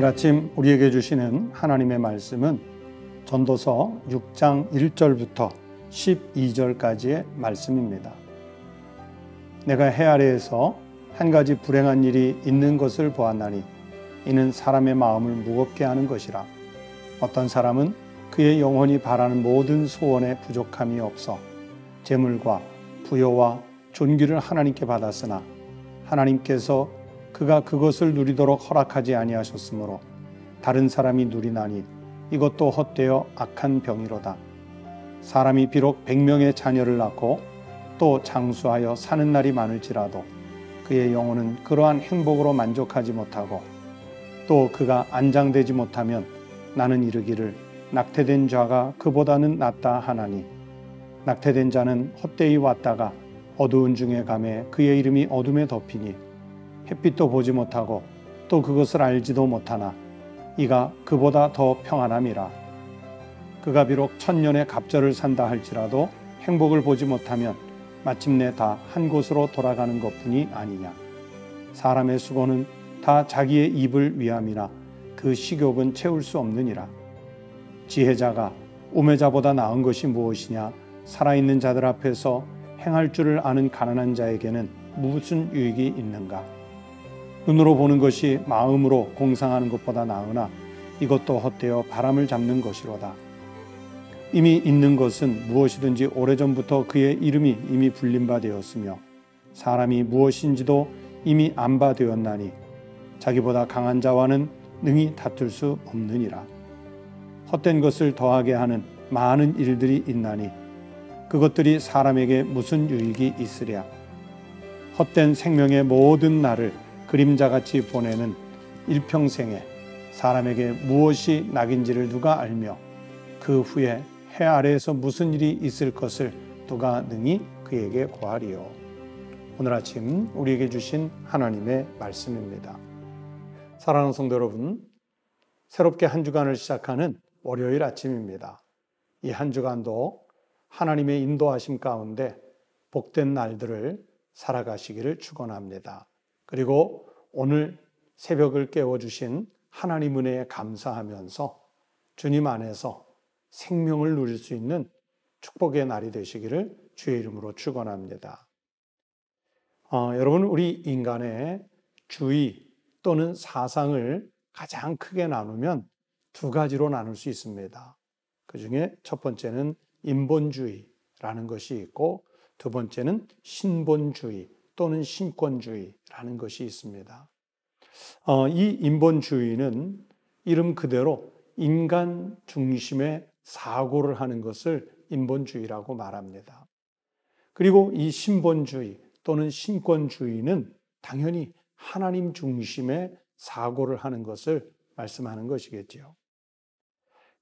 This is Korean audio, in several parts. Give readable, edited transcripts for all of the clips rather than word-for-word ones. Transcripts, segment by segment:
오늘 아침 우리에게 주시는 하나님의 말씀은 전도서 6장 1절부터 12절까지의 말씀입니다. 내가 해 아래에서 한 가지 불행한 일이 있는 것을 보았나니 이는 사람의 마음을 무겁게 하는 것이라. 어떤 사람은 그의 영혼이 바라는 모든 소원에 부족함이 없어 재물과 부여와 존귀를 하나님께 받았으나 하나님께서 그가 그것을 누리도록 허락하지 아니하셨으므로 다른 사람이 누리나니 이것도 헛되어 악한 병이로다. 사람이 비록 100명의 자녀를 낳고 또 장수하여 사는 날이 많을지라도 그의 영혼은 그러한 행복으로 만족하지 못하고 또 그가 안장되지 못하면 나는 이르기를 낙태된 자가 그보다는 낫다 하나니 낙태된 자는 헛되이 왔다가 어두운 중에 가매 그의 이름이 어둠에 덮이니 햇빛도 보지 못하고 또 그것을 알지도 못하나 이가 그보다 더 평안함이라. 그가 비록 1000년의 갑절을 산다 할지라도 행복을 보지 못하면 마침내 다 한 곳으로 돌아가는 것뿐이 아니냐. 사람의 수고는 다 자기의 입을 위함이나 그 식욕은 채울 수 없느니라. 지혜자가 우매자보다 나은 것이 무엇이냐. 살아있는 자들 앞에서 행할 줄을 아는 가난한 자에게는 무슨 유익이 있는가. 눈으로 보는 것이 마음으로 공상하는 것보다 나으나 이것도 헛되어 바람을 잡는 것이로다. 이미 있는 것은 무엇이든지 오래전부터 그의 이름이 이미 불린 바 되었으며 사람이 무엇인지도 이미 안 바 되었나니 자기보다 강한 자와는 능히 다툴 수 없느니라. 헛된 것을 더하게 하는 많은 일들이 있나니 그것들이 사람에게 무슨 유익이 있으랴. 헛된 생명의 모든 날을 그림자같이 보내는 일평생에 사람에게 무엇이 낙인지를 누가 알며 그 후에 해 아래에서 무슨 일이 있을 것을 누가 능히 그에게 고하리요. 오늘 아침 우리에게 주신 하나님의 말씀입니다. 사랑하는 성도 여러분, 새롭게 한 주간을 시작하는 월요일 아침입니다. 이 한 주간도 하나님의 인도하심 가운데 복된 날들을 살아가시기를 축원합니다. 그리고 오늘 새벽을 깨워주신 하나님 은혜에 감사하면서 주님 안에서 생명을 누릴 수 있는 축복의 날이 되시기를 주의 이름으로 축원합니다. 여러분, 우리 인간의 주의 또는 사상을 가장 크게 나누면 두 가지로 나눌 수 있습니다. 그 중에 첫 번째는 인본주의라는 것이 있고 두 번째는 신본주의 또는 신권주의라는 것이 있습니다. 이 인본주의는 이름 그대로 인간 중심의 사고를 하는 것을 인본주의라고 말합니다. 그리고 이 신본주의 또는 신권주의는 당연히 하나님 중심의 사고를 하는 것을 말씀하는 것이겠지요.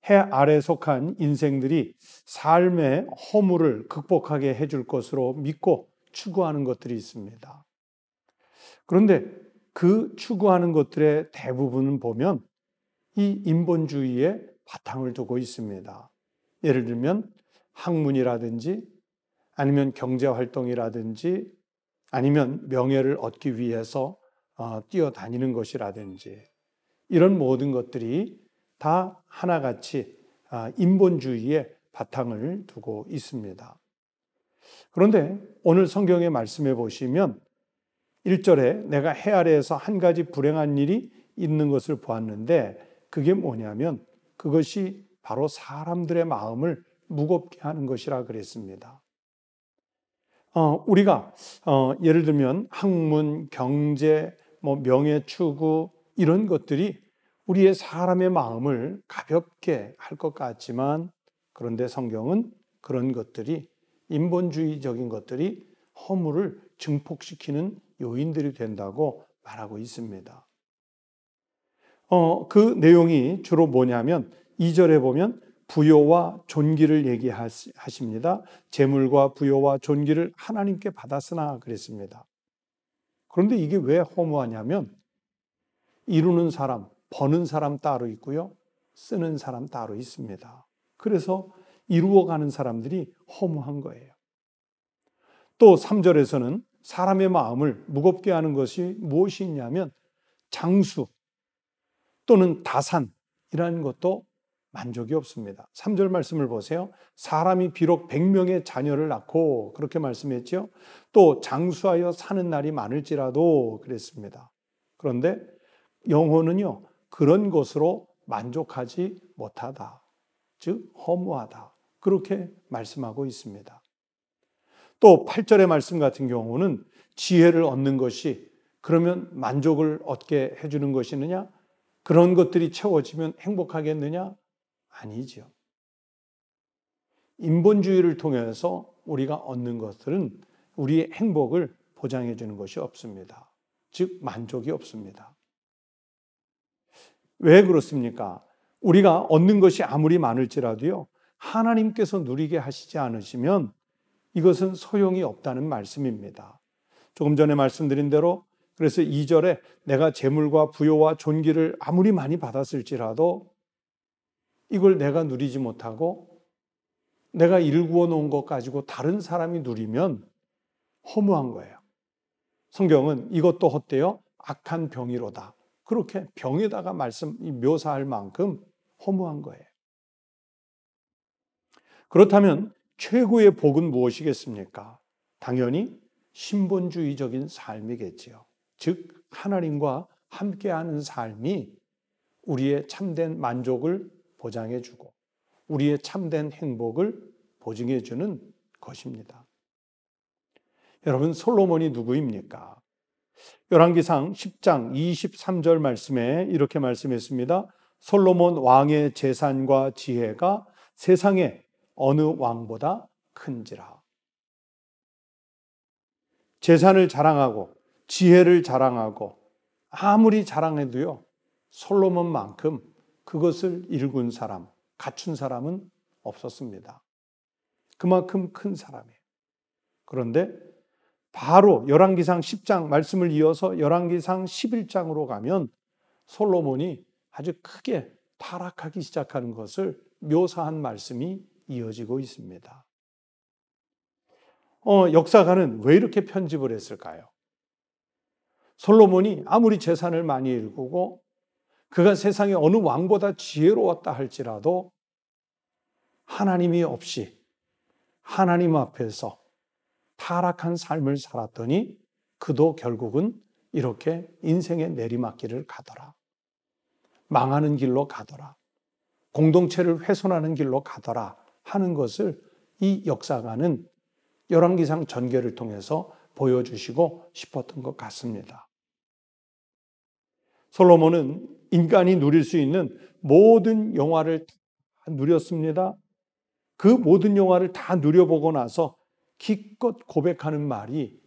해 아래 속한 인생들이 삶의 허물을 극복하게 해줄 것으로 믿고 추구하는 것들이 있습니다. 그런데 그 추구하는 것들의 대부분은 보면 이 인본주의에 바탕을 두고 있습니다. 예를 들면 학문이라든지 아니면 경제활동이라든지 아니면 명예를 얻기 위해서 뛰어다니는 것이라든지 이런 모든 것들이 다 하나같이 인본주의에 바탕을 두고 있습니다. 그런데 오늘 성경의 말씀에 보시면 1절에 내가 해 아래에서 한 가지 불행한 일이 있는 것을 보았는데 그게 뭐냐면 그것이 바로 사람들의 마음을 무겁게 하는 것이라 그랬습니다. 우리가 예를 들면 학문, 경제, 명예 추구 이런 것들이 우리의 사람의 마음을 가볍게 할 것 같지만 그런데 성경은 그런 것들이 인본주의적인 것들이 허물을 증폭시키는 요인들이 된다고 말하고 있습니다. 그 내용이 주로 뭐냐면 2절에 보면 부요와 존귀를 얘기하십니다. 재물과 부요와 존귀를 하나님께 받았으나 그랬습니다. 그런데 이게 왜 허무하냐면 이루는 사람, 버는 사람 따로 있고요. 쓰는 사람 따로 있습니다. 그래서 이루어가는 사람들이 허무한 거예요. 또 3절에서는 사람의 마음을 무겁게 하는 것이 무엇이 있냐면 장수, 또는 다산이라는 것도 만족이 없습니다. 3절 말씀을 보세요. 사람이 비록 100명의 자녀를 낳고 그렇게 말씀했죠. 또 장수하여 사는 날이 많을지라도 그랬습니다. 그런데 영혼은요, 그런 것으로 만족하지 못하다. 즉 허무하다. 그렇게 말씀하고 있습니다. 또 8절의 말씀 같은 경우는 지혜를 얻는 것이 그러면 만족을 얻게 해주는 것이느냐? 그런 것들이 채워지면 행복하겠느냐? 아니죠. 인본주의를 통해서 우리가 얻는 것들은 우리의 행복을 보장해 주는 것이 없습니다. 즉 만족이 없습니다. 왜 그렇습니까? 우리가 얻는 것이 아무리 많을지라도요, 하나님께서 누리게 하시지 않으시면 이것은 소용이 없다는 말씀입니다. 조금 전에 말씀드린 대로 그래서 2절에 내가 재물과 부요와 존귀를 아무리 많이 받았을지라도 이걸 내가 누리지 못하고 내가 일구어 놓은 것 가지고 다른 사람이 누리면 허무한 거예요. 성경은 이것도 헛되어 악한 병이로다. 그렇게 병에다가 묘사할 만큼 허무한 거예요. 그렇다면 최고의 복은 무엇이겠습니까? 당연히 신본주의적인 삶이겠지요. 즉 하나님과 함께하는 삶이 우리의 참된 만족을 보장해주고 우리의 참된 행복을 보증해주는 것입니다. 여러분, 솔로몬이 누구입니까? 열왕기상 10장 23절 말씀에 이렇게 말씀했습니다. 솔로몬 왕의 재산과 지혜가 세상에 어느 왕보다 큰지라. 재산을 자랑하고 지혜를 자랑하고 아무리 자랑해도요, 솔로몬만큼 그것을 일군 사람, 갖춘 사람은 없었습니다. 그만큼 큰 사람이에요. 그런데 바로 열왕기상 10장 말씀을 이어서 열왕기상 11장으로 가면 솔로몬이 아주 크게 타락하기 시작하는 것을 묘사한 말씀이 이어지고 있습니다. 역사가는 왜 이렇게 편집을 했을까요? 솔로몬이 아무리 재산을 많이 일구고 그가 세상에 어느 왕보다 지혜로웠다 할지라도 하나님이 없이 하나님 앞에서 타락한 삶을 살았더니 그도 결국은 이렇게 인생의 내리막길을 가더라. 망하는 길로 가더라. 공동체를 훼손하는 길로 가더라 하는 것을 이 역사가는 열왕기상 전개를 통해서 보여주시고 싶었던 것 같습니다. 솔로몬은 인간이 누릴 수 있는 모든 영화를 다 누렸습니다. 그 모든 영화를 다 누려보고 나서 기껏 고백하는 말이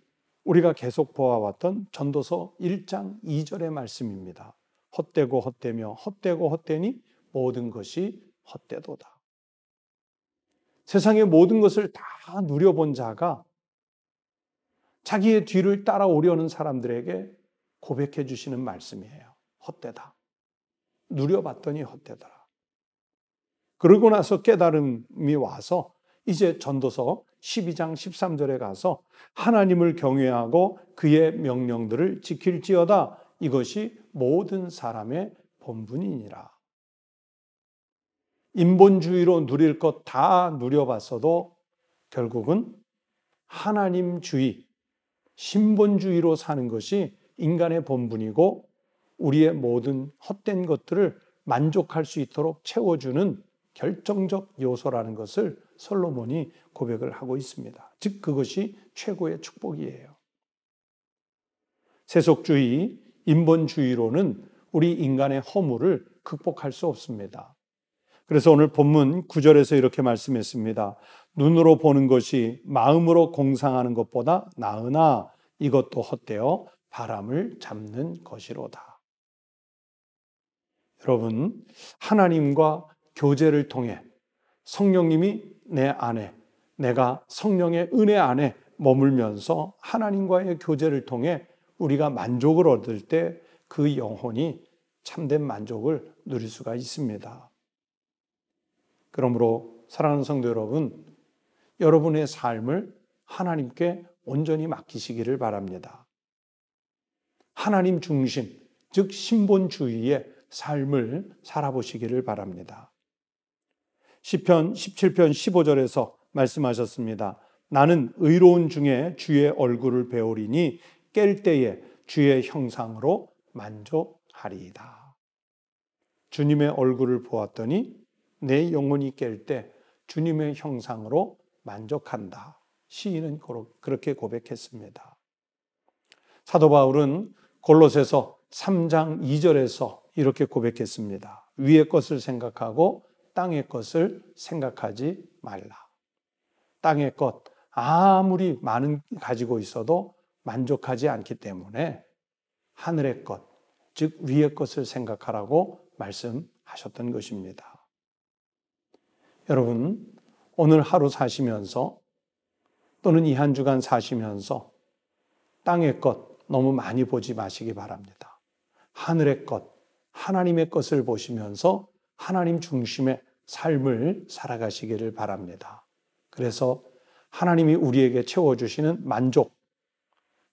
우리가 계속 보아왔던 전도서 1장 2절의 말씀입니다. 헛되고 헛되며 헛되고 헛되니 모든 것이 헛되도다. 세상의 모든 것을 다 누려본 자가 자기의 뒤를 따라오려는 사람들에게 고백해 주시는 말씀이에요. 헛되다. 누려봤더니 헛되더라. 그러고 나서 깨달음이 와서 이제 전도서 12장 13절에 가서 하나님을 경외하고 그의 명령들을 지킬지어다. 이것이 모든 사람의 본분이니라. 인본주의로 누릴 것 다 누려봤어도 결국은 하나님주의, 신본주의로 사는 것이 인간의 본분이고 우리의 모든 헛된 것들을 만족할 수 있도록 채워주는 결정적 요소라는 것을 솔로몬이 고백을 하고 있습니다. 즉 그것이 최고의 축복이에요. 세속주의, 인본주의로는 우리 인간의 허물을 극복할 수 없습니다. 그래서 오늘 본문 9절에서 이렇게 말씀했습니다. 눈으로 보는 것이 마음으로 공상하는 것보다 나으나 이것도 헛되어 바람을 잡는 것이로다. 여러분, 하나님과 교제를 통해 성령님이 내 안에, 내가 성령의 은혜 안에 머물면서 하나님과의 교제를 통해 우리가 만족을 얻을 때 그 영혼이 참된 만족을 누릴 수가 있습니다. 그러므로 사랑하는 성도 여러분, 여러분의 삶을 하나님께 온전히 맡기시기를 바랍니다. 하나님 중심, 즉 신본주의에 삶을 살아보시기를 바랍니다. 시편 17편 15절에서 말씀하셨습니다. 나는 의로운 중에 주의 얼굴을 배우리니 깰 때에 주의 형상으로 만족하리이다. 주님의 얼굴을 보았더니 내 영혼이 깰 때 주님의 형상으로 만족한다. 시인은 그렇게 고백했습니다. 사도 바울은 골로새서 3장 2절에서 이렇게 고백했습니다. 위의 것을 생각하고 땅의 것을 생각하지 말라. 땅의 것 아무리 많은 가지고 있어도 만족하지 않기 때문에 하늘의 것, 즉 위의 것을 생각하라고 말씀하셨던 것입니다. 여러분, 오늘 하루 사시면서 또는 이 한 주간 사시면서 땅의 것 너무 많이 보지 마시기 바랍니다. 하늘의 것, 하나님의 것을 보시면서 하나님 중심의 삶을 살아가시기를 바랍니다. 그래서 하나님이 우리에게 채워주시는 만족,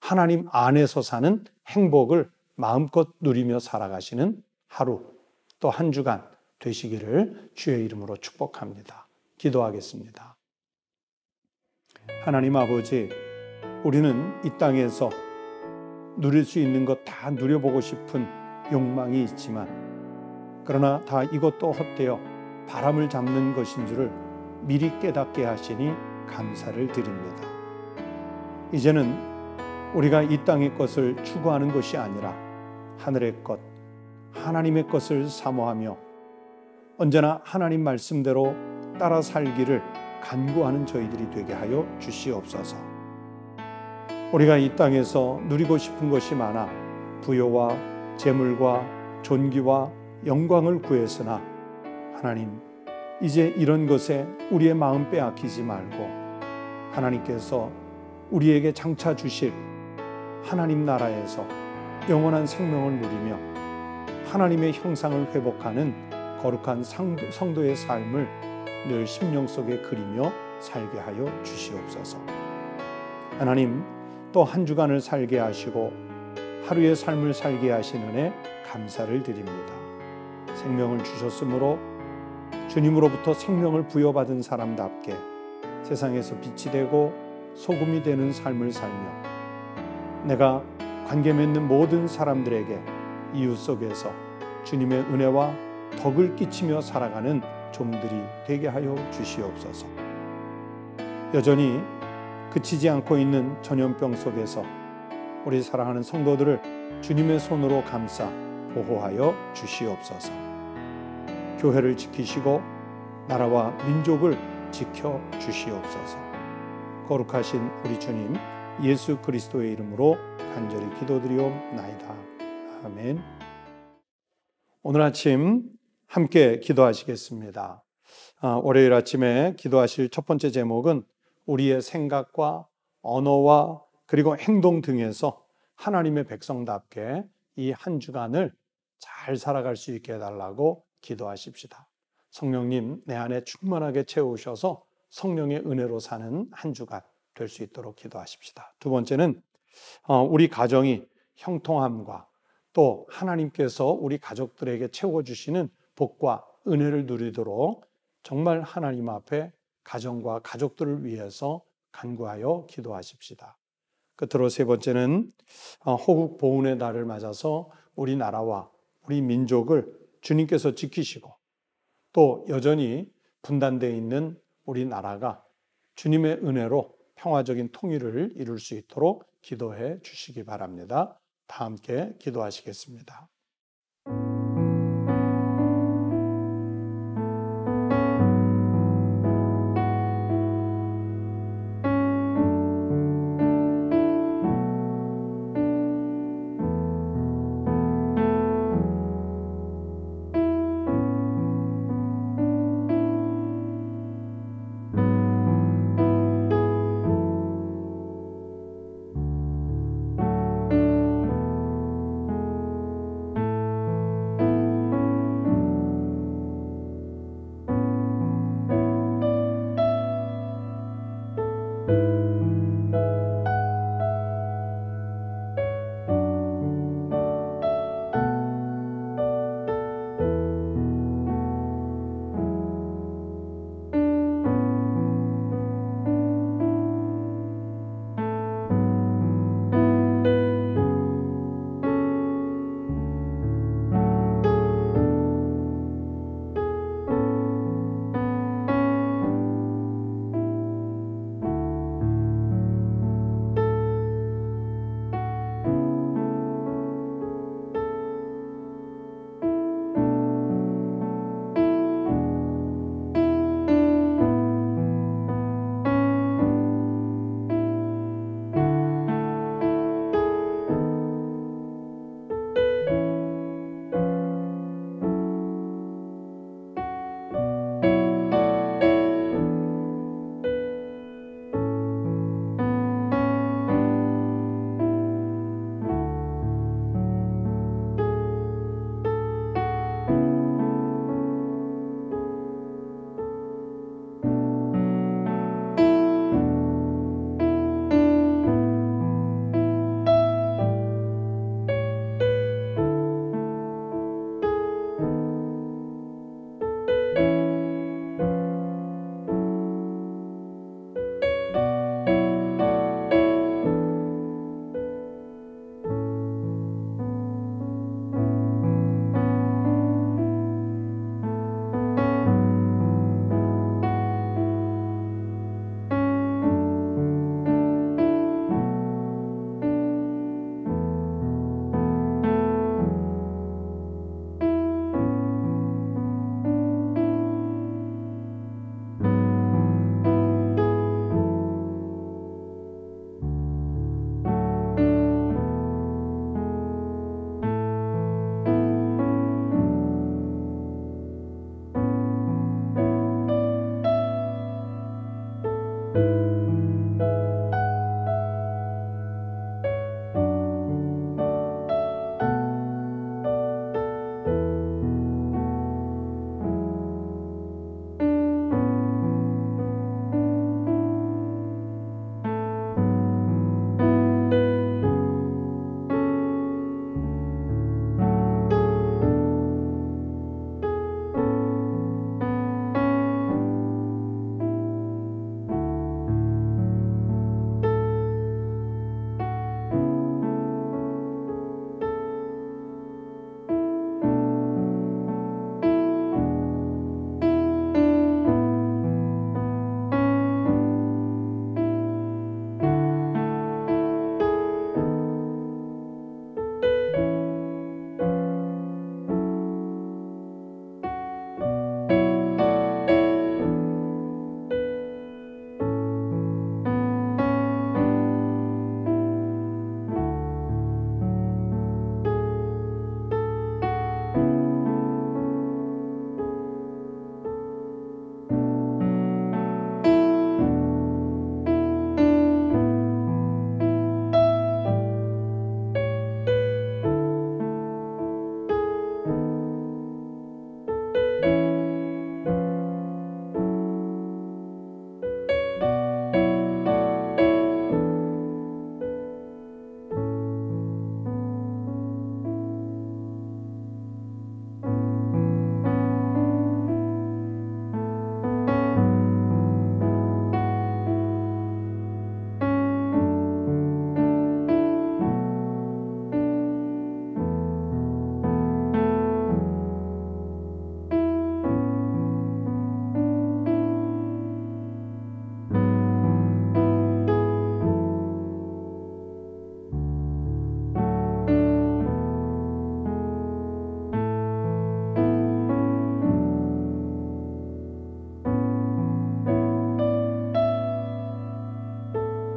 하나님 안에서 사는 행복을 마음껏 누리며 살아가시는 하루, 또 한 주간 되시기를 주의 이름으로 축복합니다. 기도하겠습니다. 하나님 아버지, 우리는 이 땅에서 누릴 수 있는 것 다 누려보고 싶은 욕망이 있지만, 그러나 다 이것도 헛되어 바람을 잡는 것인 줄을 미리 깨닫게 하시니 감사를 드립니다. 이제는 우리가 이 땅의 것을 추구하는 것이 아니라 하늘의 것, 하나님의 것을 사모하며 언제나 하나님 말씀대로 따라 살기를 간구하는 저희들이 되게 하여 주시옵소서. 우리가 이 땅에서 누리고 싶은 것이 많아 부요와 재물과 존귀와 영광을 구했으나 하나님, 이제 이런 것에 우리의 마음 빼앗기지 말고 하나님께서 우리에게 장차 주실 하나님 나라에서 영원한 생명을 누리며 하나님의 형상을 회복하는 거룩한 성도의 삶을 늘 심령 속에 그리며 살게 하여 주시옵소서. 하나님, 또 한 주간을 살게 하시고 하루의 삶을 살게 하신 은혜 감사를 드립니다. 생명을 주셨으므로 주님으로부터 생명을 부여받은 사람답게 세상에서 빛이 되고 소금이 되는 삶을 살며 내가 관계 맺는 모든 사람들에게 이웃 속에서 주님의 은혜와 덕을 끼치며 살아가는 종들이 되게 하여 주시옵소서. 여전히 그치지 않고 있는 전염병 속에서 우리 사랑하는 성도들을 주님의 손으로 감싸 보호하여 주시옵소서. 교회를 지키시고 나라와 민족을 지켜 주시옵소서. 거룩하신 우리 주님 예수 그리스도의 이름으로 간절히 기도드리옵나이다. 아멘. 오늘 아침 함께 기도하시겠습니다. 월요일 아침에 기도하실 첫 번째 제목은 우리의 생각과 언어와 그리고 행동 등에서 하나님의 백성답게 이 한 주간을 잘 살아갈 수 있게 해달라고 기도하십시다. 성령님 내 안에 충만하게 채우셔서 성령의 은혜로 사는 한 주간 될 수 있도록 기도하십시다. 두 번째는 우리 가정이 형통함과 또 하나님께서 우리 가족들에게 채워주시는 복과 은혜를 누리도록 정말 하나님 앞에 가정과 가족들을 위해서 간구하여 기도하십시다. 끝으로 세 번째는 호국 보훈의 날을 맞아서 우리 나라와 우리 민족을 주님께서 지키시고 또 여전히 분단되어 있는 우리 나라가 주님의 은혜로 평화적인 통일을 이룰 수 있도록 기도해 주시기 바랍니다. 다 함께 기도하시겠습니다.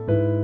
주옵소서.